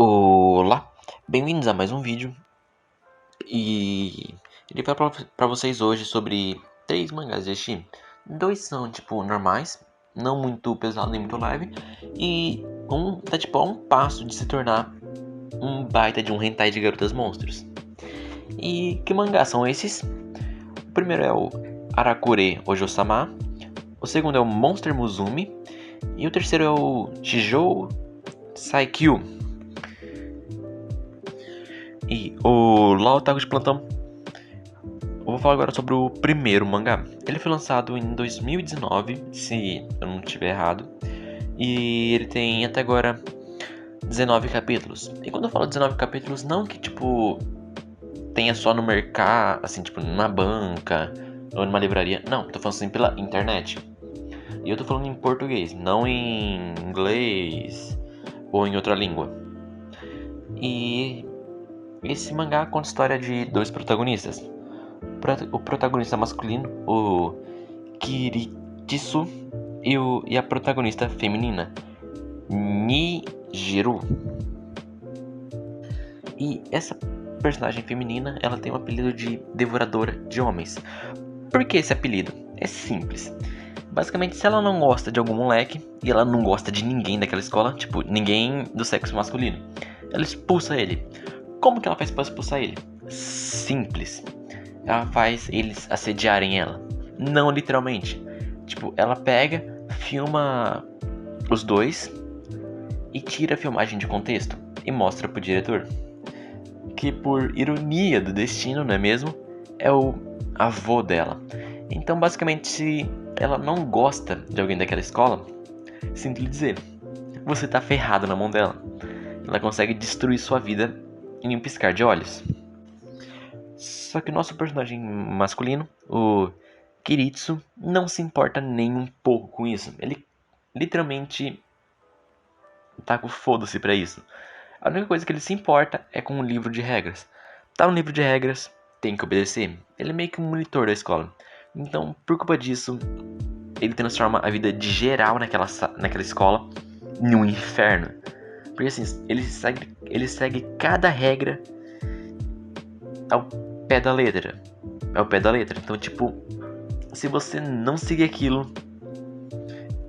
Olá, bem-vindos a mais um vídeo. E ele vai pra vocês hoje sobre 3 mangás de Steam. 2 são tipo normais, não muito pesado nem muito leve, e um tá tipo a um passo de se tornar um baita de um hentai de garotas monstros. E que mangás são esses? O primeiro é o Arakure Ojo-sama, o segundo é o Monster Musume e o terceiro é o Shijou Saikyu. E o LOL Otaku de Plantão. Eu vou falar agora sobre o primeiro mangá. Ele foi lançado em 2019, se eu não estiver errado. E ele tem até agora 19 capítulos. E quando eu falo 19 capítulos, não que tipo tenha só no mercado, assim, tipo numa banca ou numa livraria. Não, tô falando assim pela internet. E eu tô falando em português, não em inglês ou em outra língua. E esse mangá conta a história de dois protagonistas. O protagonista masculino, o Kiritsu, e a protagonista feminina, Nijiru. E essa personagem feminina, ela tem o apelido de Devoradora de Homens. Por que esse apelido? É simples. Basicamente, se ela não gosta de algum moleque, e ela não gosta de ninguém daquela escola, tipo, ninguém do sexo masculino, ela expulsa ele. Como que ela faz para expulsar ele? Simples. Ela faz eles assediarem ela. Não literalmente. Tipo, ela pega, filma os dois e tira a filmagem de contexto e mostra pro diretor. Que por ironia do destino, não é mesmo? É o avô dela. Então, basicamente, se ela não gosta de alguém daquela escola, sinto lhe dizer, você tá ferrado na mão dela. Ela consegue destruir sua vida em um piscar de olhos. Só que o nosso personagem masculino, o Kiritsu, não se importa nem um pouco com isso. Ele literalmente tá com foda-se pra isso. A única coisa que ele se importa é com o livro de regras. Tá no livro de regras, tem que obedecer. Ele é meio que um monitor da escola. Então, por culpa disso, ele transforma a vida de geral naquela escola num inferno. Porque assim, ele segue cada regra ao pé da letra. Ao pé da letra. Então, tipo, se você não seguir aquilo,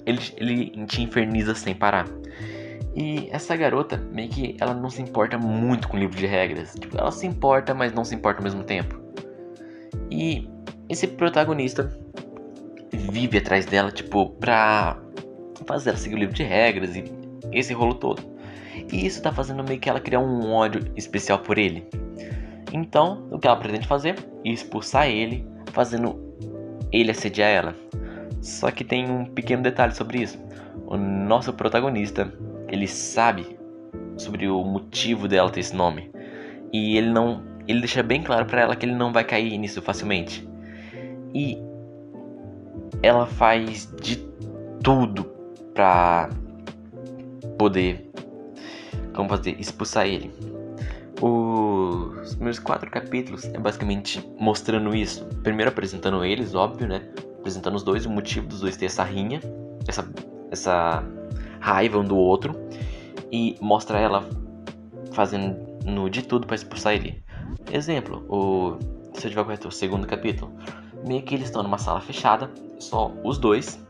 ele te inferniza sem parar. E essa garota, meio que ela não se importa muito com o livro de regras. Tipo, ela se importa, mas não se importa ao mesmo tempo. E esse protagonista vive atrás dela, tipo, pra fazer ela seguir o livro de regras e esse rolo todo. E isso tá fazendo meio que ela criar um ódio especial por ele. Então, o que ela pretende fazer? Expulsar ele, fazendo ele assediar ela. Só que tem um pequeno detalhe sobre isso. O nosso protagonista, ele sabe sobre o motivo dela ter esse nome. E ele deixa bem claro pra ela que ele não vai cair nisso facilmente. E ela faz de tudo pra poder, como fazer, expulsar ele. Os meus 4 capítulos é basicamente mostrando isso. Primeiro apresentando eles, óbvio, né? Apresentando os dois, o motivo dos dois ter essa rinha, essa raiva um do outro. E mostra ela fazendo de tudo pra expulsar ele. Exemplo, se eu tiver correto, o segundo capítulo. Meio que eles estão numa sala fechada, só os dois.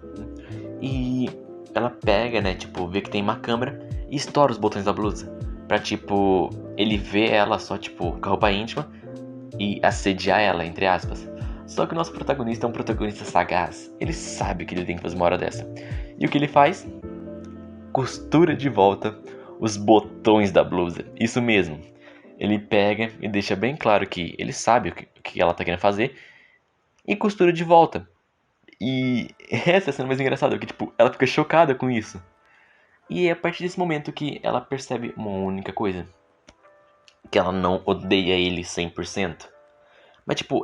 E ela pega, né, tipo, vê que tem uma câmera e estoura os botões da blusa. Pra, tipo, ele ver ela só, tipo, com a roupa íntima e assediar ela, entre aspas. Só que o nosso protagonista é um protagonista sagaz. Ele sabe o que ele tem que fazer uma hora dessa. E o que ele faz? Costura de volta os botões da blusa. Isso mesmo. Ele pega e deixa bem claro que ele sabe o que ela tá querendo fazer e costura de volta. E essa é a cena mais engraçada, porque tipo, ela fica chocada com isso. E é a partir desse momento que ela percebe uma única coisa. Que ela não odeia ele 100%. Mas tipo,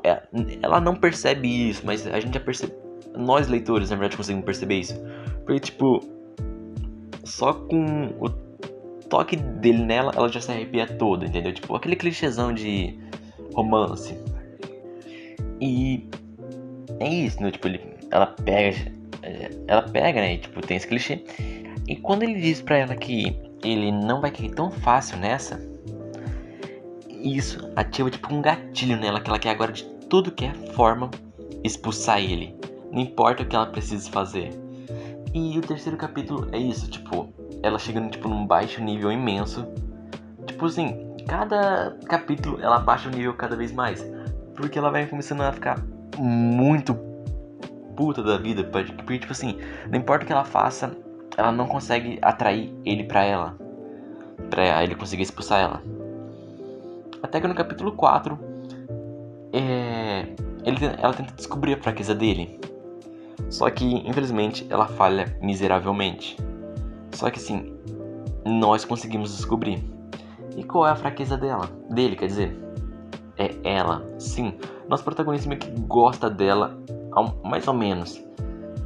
ela não percebe isso, mas a gente já percebe. Nós leitores, na verdade, conseguimos perceber isso. Porque tipo, só com o toque dele nela, ela já se arrepia toda, entendeu? Tipo, aquele clichêzão de romance. E é isso, né? Tipo, ela pega, né? E, tipo, tem esse clichê. E quando ele diz pra ela que ele não vai cair tão fácil nessa, isso ativa tipo um gatilho nela, que ela quer agora de tudo que é forma expulsar ele. Não importa o que ela precise fazer. E o terceiro capítulo é isso, tipo, ela chegando tipo num baixo nível imenso. Tipo assim, cada capítulo ela baixa o nível cada vez mais. Porque ela vai começando a ficar muito puta da vida. Porque tipo assim, não importa o que ela faça, ela não consegue atrair ele pra ela. Pra ele conseguir expulsar ela. Até que no capítulo 4, ela tenta descobrir a fraqueza dele. Só que, infelizmente, ela falha miseravelmente. Só que assim, nós conseguimos descobrir. E qual é a fraqueza dele, quer dizer? É ela, sim. Nosso protagonista meio que gosta dela, mais ou menos.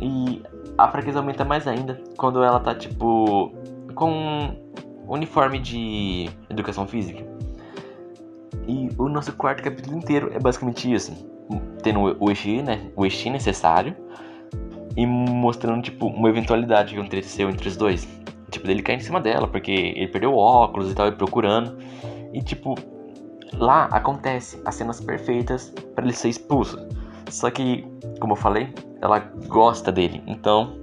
E a fraqueza aumenta mais ainda quando ela tá, tipo, com um uniforme de educação física. E o nosso quarto capítulo inteiro é basicamente isso. Tendo o Eixi, né? O Eixi necessário. E mostrando, tipo, uma eventualidade que aconteceu entre os dois. Tipo, dele cair em cima dela, porque ele perdeu o óculos e tal, e procurando. E, tipo, lá acontece as cenas perfeitas para ele ser expulso. Só que, como eu falei, ela gosta dele. Então,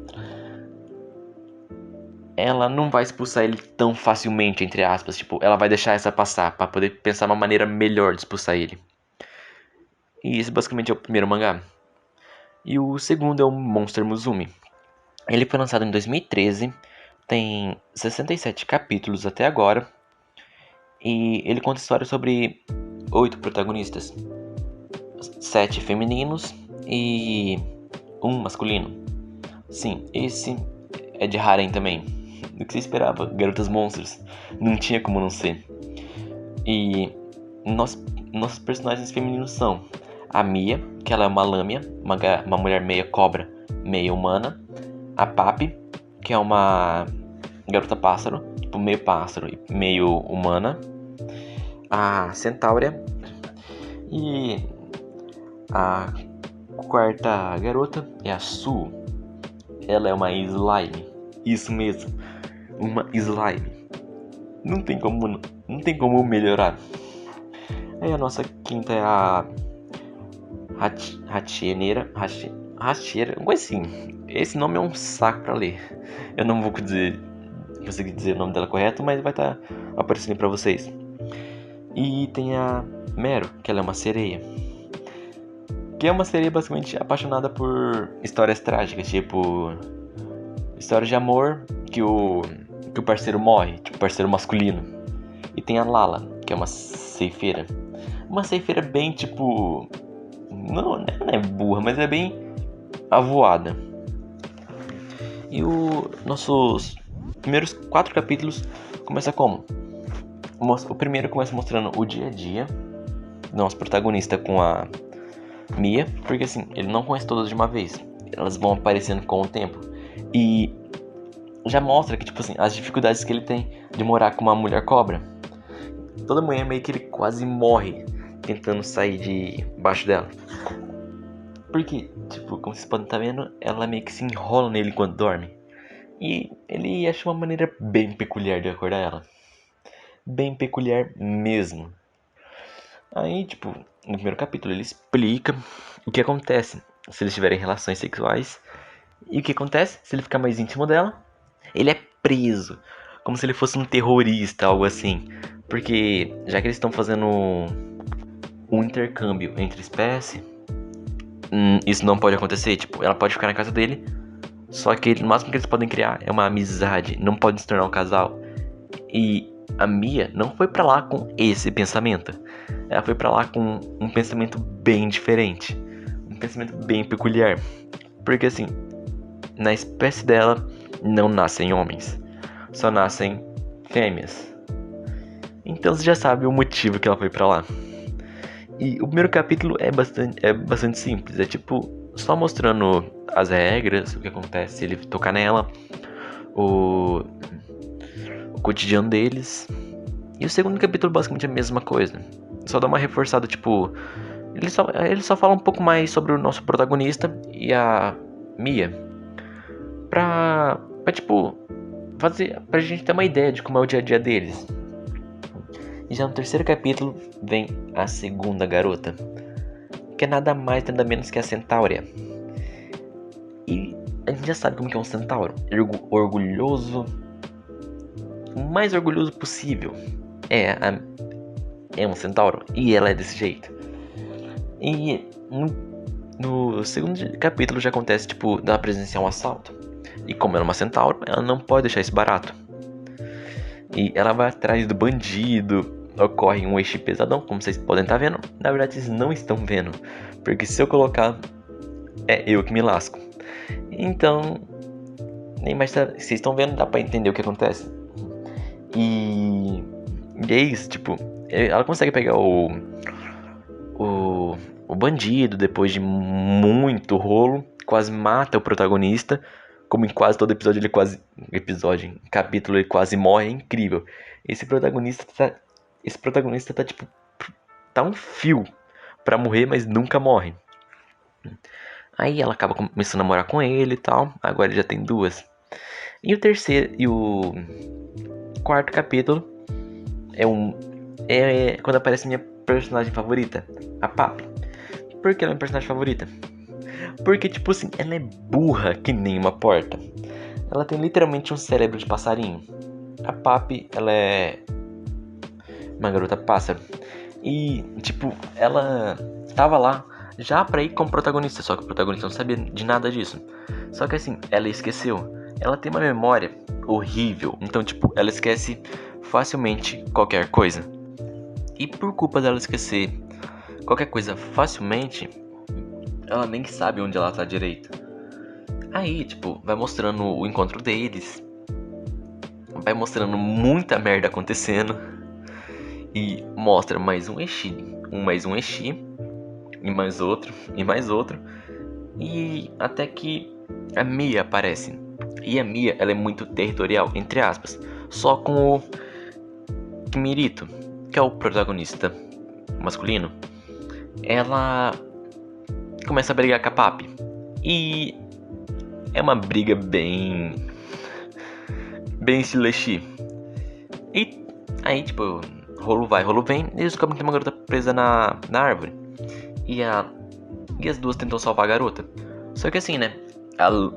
ela não vai expulsar ele tão facilmente, entre aspas. Tipo, ela vai deixar essa passar para poder pensar uma maneira melhor de expulsar ele. E esse basicamente é o primeiro mangá. E o segundo é o Monster Musume. Ele foi lançado em 2013, tem 67 capítulos até agora. E ele conta histórias sobre 8 protagonistas, 7 femininos e 1 masculino. Sim, esse é de harem também. Do que você esperava, garotas monstros. Não tinha como não ser. E nossos personagens femininos são a Mia, que ela é uma lâmia, uma mulher meia cobra, meia humana. A Papi, que é uma garota pássaro, tipo meio pássaro e meio humana. A Centaurea. E a quarta garota é a Su. Ela é uma slime. Isso mesmo, uma slime. Não tem como melhorar. Aí a nossa quinta é a Ratieneira. Ratieira, algo assim. Esse nome é um saco pra ler. Eu não vou conseguir dizer o nome dela correto, mas vai estar aparecendo pra vocês. E tem a Mero, que ela é uma sereia. Que é uma sereia basicamente apaixonada por histórias trágicas, tipo histórias de amor que o parceiro morre, tipo parceiro masculino. E tem a Lala, que é uma ceifeira. Uma ceifeira bem não é burra, mas é bem avoada. E os nossos primeiros 4 capítulos começa como? O primeiro começa mostrando o dia a dia do nosso protagonista com a Mia, porque assim, ele não conhece todas de uma vez. Elas vão aparecendo com o tempo. E já mostra que, tipo assim, as dificuldades que ele tem de morar com uma mulher cobra. Toda manhã meio que ele quase morre tentando sair de baixo dela. Porque, tipo, como vocês podem estar vendo, ela meio que se enrola nele quando dorme. E ele acha uma maneira bem peculiar de acordar ela. Bem peculiar mesmo. Aí, tipo, no primeiro capítulo ele explica o que acontece se eles tiverem relações sexuais. E o que acontece se ele ficar mais íntimo dela. Ele é preso, como se ele fosse um terrorista, algo assim. Porque já que eles estão fazendo um intercâmbio entre espécies, isso não pode acontecer. Tipo, ela pode ficar na casa dele, só que o máximo que eles podem criar é uma amizade, não podem se tornar um casal. E a Mia não foi pra lá com esse pensamento. Ela foi pra lá com um pensamento bem diferente, um pensamento bem peculiar. Porque assim, na espécie dela não nascem homens, só nascem fêmeas. Então você já sabe o motivo que ela foi pra lá. E o primeiro capítulo é bastante simples. É tipo, só mostrando as regras, o que acontece se ele tocar nela, o cotidiano deles. E o segundo capítulo basicamente é a mesma coisa. Só dá uma reforçada, tipo, ele só fala um pouco mais sobre o nosso protagonista e a Mia. Pra tipo, pra gente ter uma ideia de como é o dia a dia deles. E já no terceiro capítulo vem a segunda garota, que é nada mais nada menos que a Centáurea. E a gente já sabe como que é um centauro, orgulhoso, o mais orgulhoso possível. É um centauro e ela é desse jeito. E no segundo capítulo já acontece, tipo, dela presenciar um assalto. E como ela é uma centauro, ela não pode deixar isso barato. E ela vai atrás do bandido. Ocorre um eixo pesadão, como vocês podem estar vendo. Na verdade, vocês não estão vendo. Porque se eu colocar, é eu que me lasco. Então, nem mais vocês estão vendo, dá pra entender o que acontece. E é isso, tipo, ela consegue pegar o bandido depois de muito rolo, quase mata o protagonista, como em quase todo episódio capítulo ele quase morre, é incrível. Esse protagonista tá tipo, tá um fio pra morrer, mas nunca morre. Aí ela acaba começando a namorar com ele e tal, agora ele já tem duas. E o quarto capítulo é quando aparece minha personagem favorita, a Papi. Por que ela é minha personagem favorita? Porque, tipo assim, ela é burra que nem uma porta. Ela tem literalmente um cérebro de passarinho. A Papi, ela é uma garota pássaro. E, tipo, ela tava lá já pra ir como protagonista, só que o protagonista não sabia de nada disso. Só que assim, ela esqueceu. Ela tem uma memória horrível, então, tipo, ela esquece facilmente qualquer coisa. E por culpa dela esquecer qualquer coisa facilmente, ela nem sabe onde ela tá direito. Aí, tipo, vai mostrando o encontro deles, vai mostrando muita merda acontecendo, e mostra mais um Eshi, e mais outro, e mais outro, e até que a Mia aparece. E a Mia, ela é muito territorial, entre aspas, só com o Kimirito, que é o protagonista masculino. Ela começa a brigar com a Papi. E é uma briga bem estilo Eshi. E aí, tipo, rolo vai, rolo vem, e eles descobrem que tem uma garota presa na árvore. E as duas tentam salvar a garota. Só que assim, né?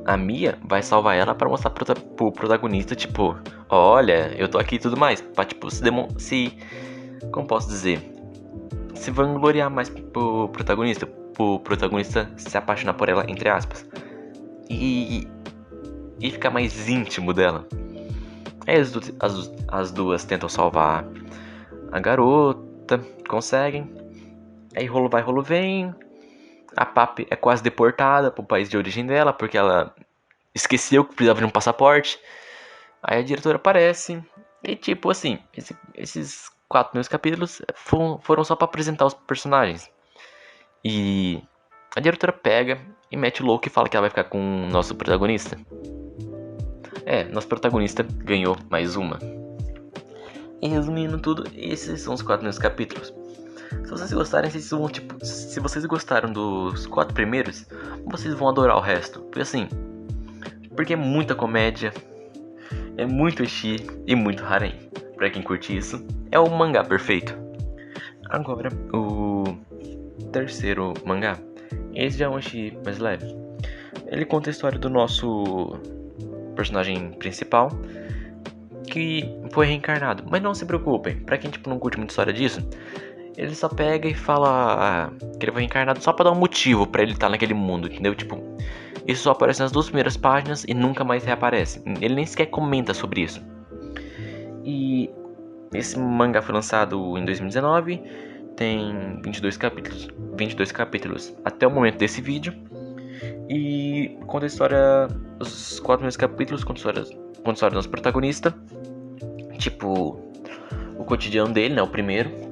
A Mia vai salvar ela pra mostrar pro protagonista, tipo, olha, eu tô aqui e tudo mais. Pra, tipo, como posso dizer? Se vangloriar mais pro protagonista se apaixonar por ela, entre aspas. E ficar mais íntimo dela. Aí as duas tentam salvar a garota, conseguem. Aí rolo vai, rolo vem. A Papi é quase deportada pro país de origem dela, porque ela esqueceu que precisava de um passaporte. Aí a diretora aparece. E tipo assim, esses 4 primeiros capítulos foram só pra apresentar os personagens. E a diretora pega e mete o louco e fala que ela vai ficar com o nosso protagonista. Nosso protagonista ganhou mais uma. E resumindo tudo, esses são os 4 primeiros capítulos. Se vocês gostarem, vocês vão, tipo, se vocês gostaram dos 4 primeiros, vocês vão adorar o resto. Porque é muita comédia, é muito ecchi e muito harem. Pra quem curte isso, é o mangá perfeito. Agora, o terceiro mangá. Esse já é um ecchi mais leve. Ele conta a história do nosso personagem principal, que foi reencarnado. Mas não se preocupem, pra quem tipo, não curte muito história disso, ele só pega e fala que ele foi reencarnado só pra dar um motivo pra ele estar naquele mundo, entendeu? Tipo, isso só aparece nas 2 primeiras páginas e nunca mais reaparece. Ele nem sequer comenta sobre isso. E esse mangá foi lançado em 2019, tem 22 capítulos até o momento desse vídeo. E conta a história, os 4 primeiros capítulos conta a história do nosso protagonista, tipo, o cotidiano dele, né, o primeiro.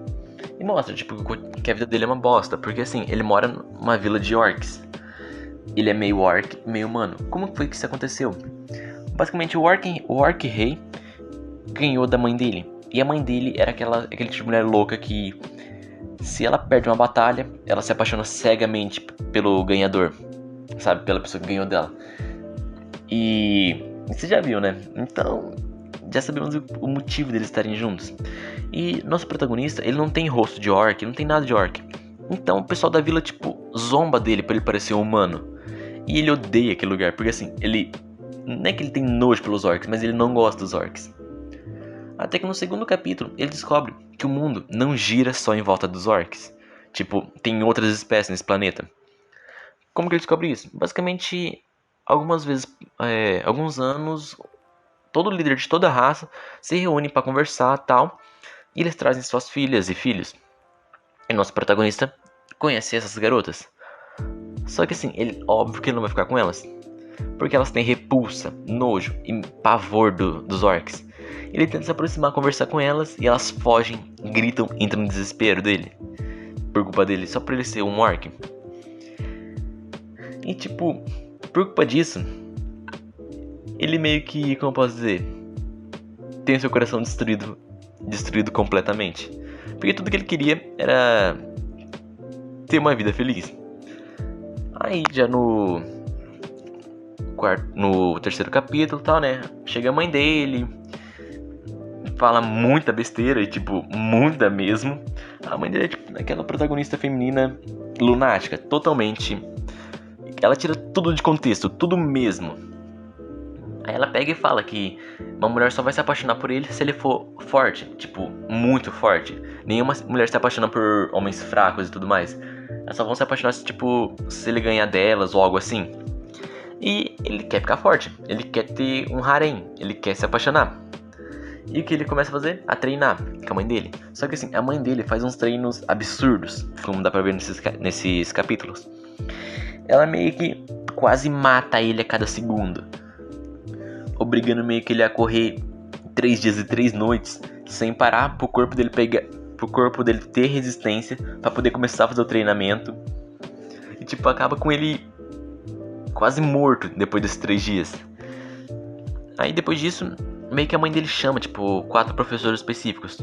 E mostra, tipo, que a vida dele é uma bosta. Porque, assim, ele mora numa vila de orcs. Ele é meio orc, meio humano. Como foi que isso aconteceu? Basicamente, o orc rei ganhou da mãe dele. E a mãe dele era aquele tipo de mulher louca que, se ela perde uma batalha, ela se apaixona cegamente pelo ganhador. Sabe? Pela pessoa que ganhou dela. E Você já viu, né? Então, já sabemos o motivo deles estarem juntos. E nosso protagonista, ele não tem rosto de orc, não tem nada de orc. Então o pessoal da vila, tipo, zomba dele pra ele parecer um humano. E ele odeia aquele lugar, porque assim, ele... Não é que ele tem nojo pelos orcs, mas ele não gosta dos orcs. Até que no segundo capítulo, ele descobre que o mundo não gira só em volta dos orcs. Tipo, tem outras espécies nesse planeta. Como que ele descobre isso? Basicamente, algumas vezes, alguns anos, todo líder de toda raça se reúne para conversar tal. E eles trazem suas filhas e filhos. E nosso protagonista conhece essas garotas. Só que assim, ele óbvio que ele não vai ficar com elas. Porque elas têm repulsa, nojo e pavor dos orcs. Ele tenta se aproximar, conversar com elas. E elas fogem, gritam, entram no desespero dele. Por culpa dele, só por ele ser um orc. E tipo, por culpa disso, ele meio que, como eu posso dizer, tem o seu coração destruído completamente. Porque tudo que ele queria era ter uma vida feliz. Aí já no terceiro capítulo, tal, né? Chega a mãe dele, fala muita besteira e tipo, muita mesmo. A mãe dele é tipo aquela protagonista feminina lunática, totalmente. Ela tira tudo de contexto, tudo mesmo. Aí ela pega e fala que uma mulher só vai se apaixonar por ele se ele for forte, tipo, muito forte. Nenhuma mulher se apaixona por homens fracos e tudo mais. Elas só vão se apaixonar tipo, se ele ganhar delas ou algo assim. E ele quer ficar forte, ele quer ter um harém, ele quer se apaixonar. E o que ele começa a fazer? A treinar com a mãe dele. Só que assim, a mãe dele faz uns treinos absurdos, como dá pra ver nesses capítulos. Ela meio que quase mata ele a cada segundo, obrigando meio que ele a correr 3 dias e 3 noites sem parar pro corpo dele ter resistência pra poder começar a fazer o treinamento. E tipo, acaba com ele quase morto depois desses 3 dias. Aí depois disso, meio que a mãe dele chama, tipo, 4 professores específicos.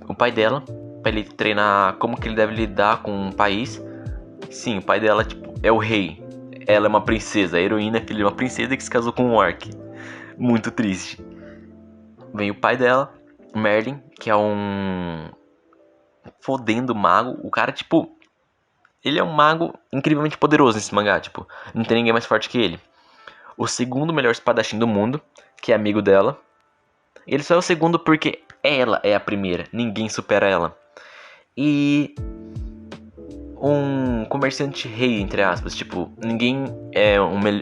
O pai dela, pra ele treinar como que ele deve lidar com um país. Sim, o pai dela, tipo, é o rei. Ela é uma princesa, a heroína é filha de uma princesa que se casou com um orc. Muito triste. Vem o pai dela, Merlin, que é um fodendo mago. O cara, tipo, ele é um mago incrivelmente poderoso nesse mangá, tipo, não tem ninguém mais forte que ele. O segundo melhor espadachim do mundo, que é amigo dela. Ele só é o segundo porque ela é a primeira, ninguém supera ela. E um comerciante rei, entre aspas, tipo, ninguém é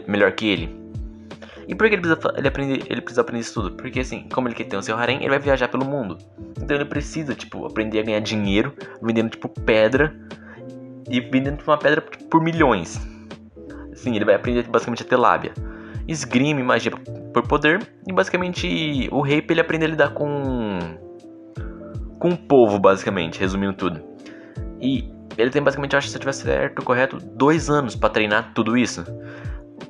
melhor que ele. E por que ele precisa aprender isso tudo? Porque assim, como ele quer ter o seu harém, ele vai viajar pelo mundo. Então ele precisa, tipo, aprender a ganhar dinheiro, vendendo, tipo, pedra. E vendendo uma pedra por milhões. Assim, ele vai aprender basicamente a ter lábia. Esgrime, magia por poder. E basicamente o rei pra ele aprender a lidar com o povo, basicamente, resumindo tudo. E ele tem basicamente, acho que se eu tiver certo, correto, 2 anos pra treinar tudo isso.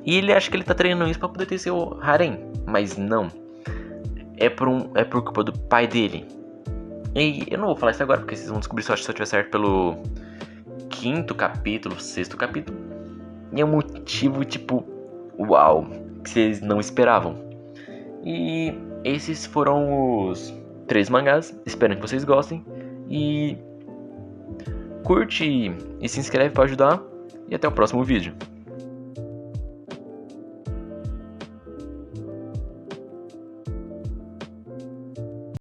E ele acha que ele tá treinando isso pra poder ter seu harém. Mas não. É por culpa do pai dele. E eu não vou falar isso agora, porque vocês vão descobrir, acho que se eu tiver certo, pelo 5º capítulo, 6º capítulo. E é um motivo, tipo, uau, que vocês não esperavam. E esses foram os 3 mangás. Espero que vocês gostem. E curte e se inscreve para ajudar. E até o próximo vídeo.